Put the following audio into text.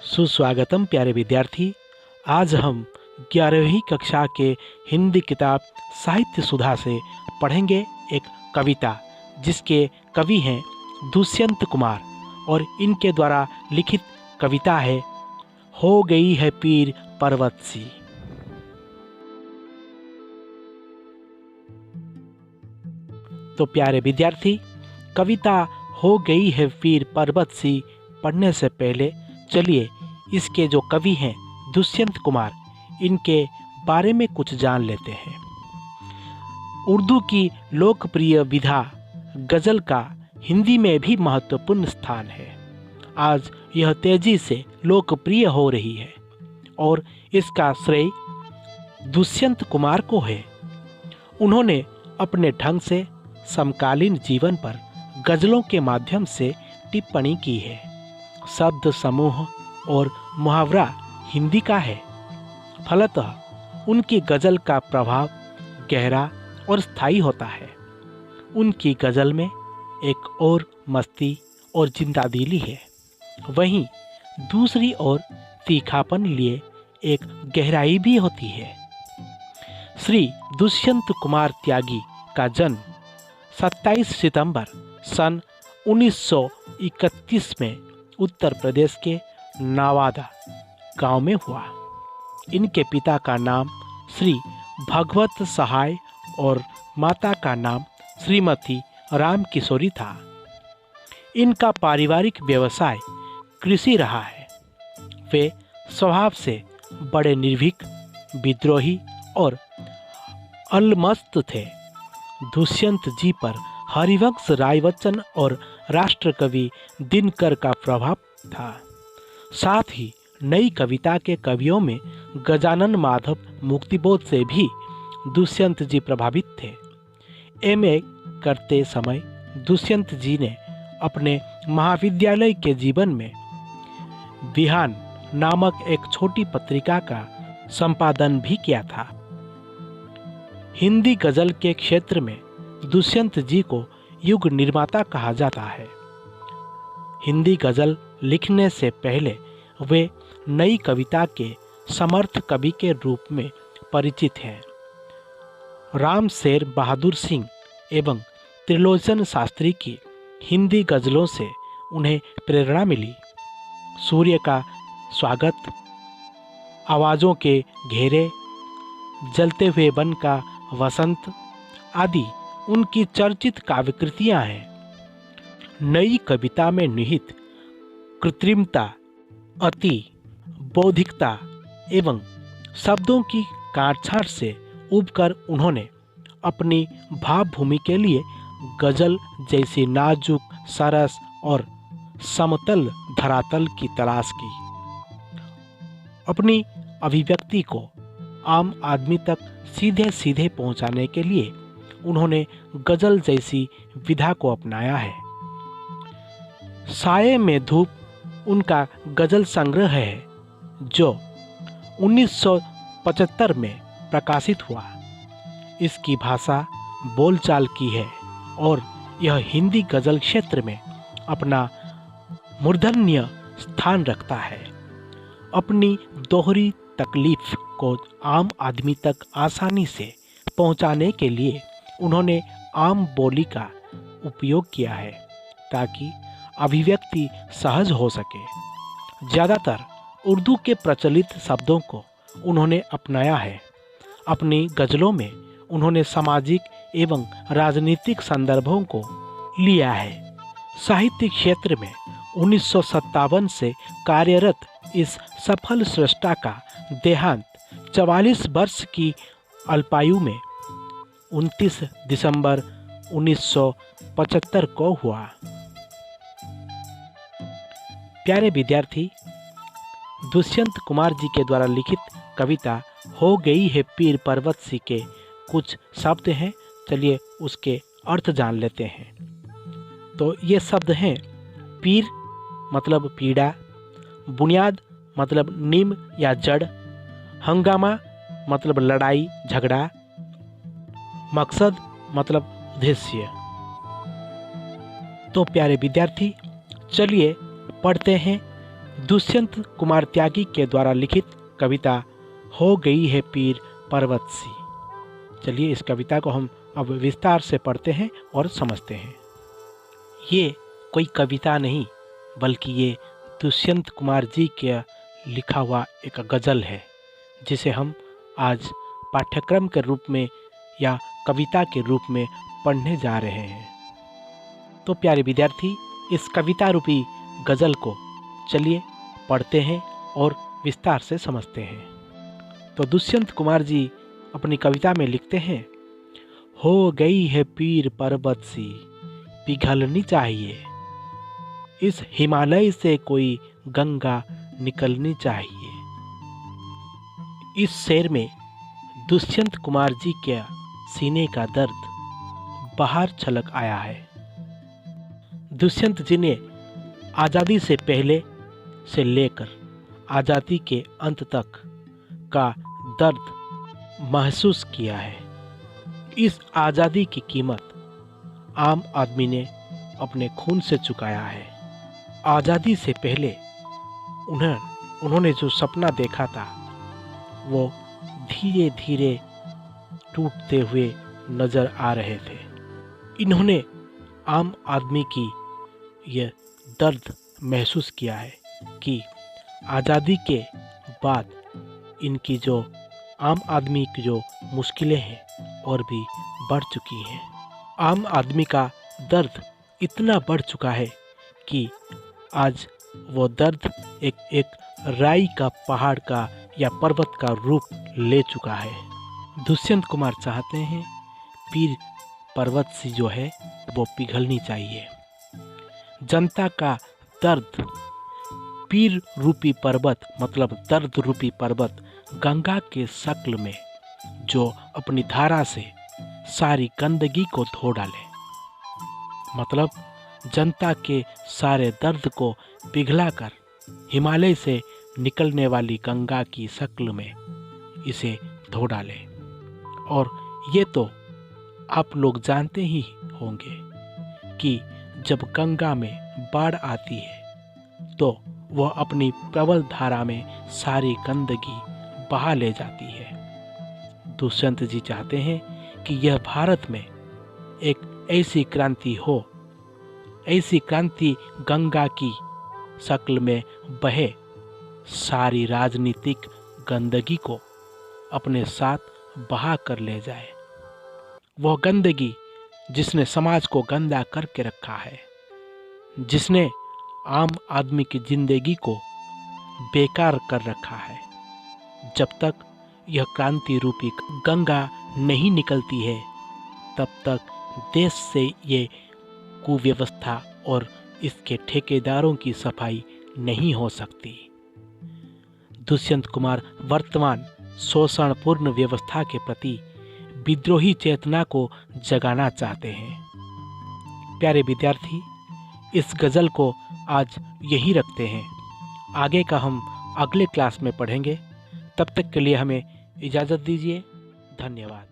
सुस्वागतम प्यारे विद्यार्थी। आज हम 11वीं कक्षा के हिंदी किताब साहित्य सुधा से पढ़ेंगे एक कविता जिसके कवि हैं दुष्यंत कुमार और इनके द्वारा लिखित कविता है हो गई है पीर पर्वत सी। तो प्यारे विद्यार्थी, कविता हो गई है पीर पर्वत सी पढ़ने से पहले चलिए इसके जो कवि हैं दुष्यंत कुमार, इनके बारे में कुछ जान लेते हैं। उर्दू की लोकप्रिय विधा गज़ल का हिंदी में भी महत्वपूर्ण स्थान है। आज यह तेजी से लोकप्रिय हो रही है और इसका श्रेय दुष्यंत कुमार को है। उन्होंने अपने ढंग से समकालीन जीवन पर गज़लों के माध्यम से टिप्पणी की है। शब्द समूह और मुहावरा हिंदी का है, फलतः उनकी गज़ल का प्रभाव गहरा और स्थायी होता है। उनकी गज़ल में एक और मस्ती और जिंदादिली है, वहीं दूसरी ओर तीखापन लिए एक गहराई भी होती है। श्री दुष्यंत कुमार त्यागी का जन्म 27 सितंबर सन 1931 में उत्तर प्रदेश के नवादा गांव में हुआ। इनके पिता का नाम श्री भगवत सहाय और माता का नाम श्रीमती राम किशोरी था। इनका पारिवारिक व्यवसाय कृषि रहा है। वे स्वभाव से बड़े निर्भीक, विद्रोही और अलमस्त थे। दुष्यंत जी पर हरिवंश राय बच्चन और राष्ट्रकवि दिनकर का प्रभाव था। साथ ही नई कविता के कवियों में गजानन माधव मुक्तिबोध से भी दुष्यंत जी प्रभावित थे। एमए करते समय दुष्यंत जी ने अपने महाविद्यालय के जीवन में विहान नामक एक छोटी पत्रिका का संपादन भी किया था। हिंदी गज़ल के क्षेत्र में दुष्यंत जी को युग निर्माता कहा जाता है। हिंदी गज़ल लिखने से पहले वे नई कविता के समर्थ कवि के रूप में परिचित हैं। राम शेर बहादुर सिंह एवं त्रिलोचन शास्त्री की हिंदी गज़लों से उन्हें प्रेरणा मिली। सूर्य का स्वागत, आवाज़ों के घेरे, जलते हुए वन का वसंत आदि उनकी चर्चित काव्यकृतियाँ हैं। नई कविता में निहित कृत्रिमता, अति बौद्धिकता एवं शब्दों की काटछाँट से उबकर उन्होंने अपनी भावभूमि के लिए गज़ल जैसी नाजुक, सरस और समतल धरातल की तलाश की। अपनी अभिव्यक्ति को आम आदमी तक सीधे सीधे पहुंचाने के लिए उन्होंने गज़ल जैसी विधा को अपनाया है। साये में धूप उनका गज़ल संग्रह है जो 1975 में प्रकाशित हुआ। इसकी भाषा बोलचाल की है और यह हिंदी गज़ल क्षेत्र में अपना मूर्धन्य स्थान रखता है। अपनी दोहरी तकलीफ को आम आदमी तक आसानी से पहुंचाने के लिए उन्होंने आम बोली का उपयोग किया है ताकि अभिव्यक्ति सहज हो सके। ज़्यादातर उर्दू के प्रचलित शब्दों को उन्होंने अपनाया है। अपनी गज़लों में उन्होंने सामाजिक एवं राजनीतिक संदर्भों को लिया है। साहित्य क्षेत्र में 1957 से कार्यरत इस सफल स्रष्टा का देहांत 44 वर्ष की अल्पायु में 29 दिसंबर 1975 को हुआ। प्यारे विद्यार्थी, दुष्यंत कुमार जी के द्वारा लिखित कविता हो गई है पीर पर्वत सी के कुछ शब्द हैं। चलिए उसके अर्थ जान लेते हैं। तो ये शब्द हैं पीर मतलब पीड़ा, बुनियाद मतलब नींव या जड़, हंगामा मतलब लड़ाई झगड़ा, मकसद मतलब उद्देश्य। तो प्यारे विद्यार्थी, चलिए पढ़ते हैं दुष्यंत कुमार त्यागी के द्वारा लिखित कविता हो गई है पीर पर्वत सी। चलिए इस कविता को हम अब विस्तार से पढ़ते हैं और समझते हैं। ये कोई कविता नहीं बल्कि ये दुष्यंत कुमार जी के लिखा हुआ एक गज़ल है, जिसे हम आज पाठ्यक्रम के रूप में या कविता के रूप में पढ़ने जा रहे हैं। तो प्यारे विद्यार्थी, इस कविता रूपी गज़ल को चलिए पढ़ते हैं और विस्तार से समझते हैं। तो दुष्यंत कुमार जी अपनी कविता में लिखते हैं, हो गई है पीर पर्वत सी पिघलनी चाहिए, इस हिमालय से कोई गंगा निकलनी चाहिए। इस शेर में दुष्यंत कुमार जी के सीने का दर्द बाहर छलक आया है। दुष्यंत जी ने आज़ादी से पहले से लेकर आज़ादी के अंत तक का दर्द महसूस किया है। इस आज़ादी की कीमत आम आदमी ने अपने खून से चुकाया है। आज़ादी से पहले उन्होंने जो सपना देखा था वो धीरे धीरे टूटते हुए नज़र आ रहे थे। इन्होंने आम आदमी की यह दर्द महसूस किया है कि आज़ादी के बाद इनकी जो आम आदमी की जो मुश्किलें हैं और भी बढ़ चुकी हैं। आम आदमी का दर्द इतना बढ़ चुका है कि आज वो दर्द एक राई का पहाड़ का या पर्वत का रूप ले चुका है। दुष्यंत कुमार चाहते हैं पीर पर्वत सी जो है वो पिघलनी चाहिए। जनता का दर्द पीर रूपी पर्वत मतलब दर्द रूपी पर्वत गंगा के शक्ल में जो अपनी धारा से सारी गंदगी को धो डाले, मतलब जनता के सारे दर्द को पिघलाकर हिमालय से निकलने वाली गंगा की शक्ल में इसे धो डाले। और ये तो आप लोग जानते ही होंगे कि जब गंगा में बाढ़ आती है तो वह अपनी प्रबल धारा में सारी गंदगी बहा ले जाती है। दुष्यंत जी चाहते हैं कि यह भारत में एक ऐसी क्रांति हो, ऐसी क्रांति गंगा की शक्ल में बहे, सारी राजनीतिक गंदगी को अपने साथ बहा कर ले जाए। वह गंदगी जिसने समाज को गंदा करके रखा है, जिसने आम आदमी की जिंदगी को बेकार कर रखा है, जब तक यह क्रांति रूपी गंगा नहीं निकलती है तब तक देश से ये कुव्यवस्था और इसके ठेकेदारों की सफाई नहीं हो सकती। दुष्यंत कुमार वर्तमान शोषणपूर्ण व्यवस्था के प्रति विद्रोही चेतना को जगाना चाहते हैं। प्यारे विद्यार्थी, इस गज़ल को आज यही रखते हैं। आगे का हम अगले क्लास में पढ़ेंगे। तब तक के लिए हमें इजाज़त दीजिए। धन्यवाद।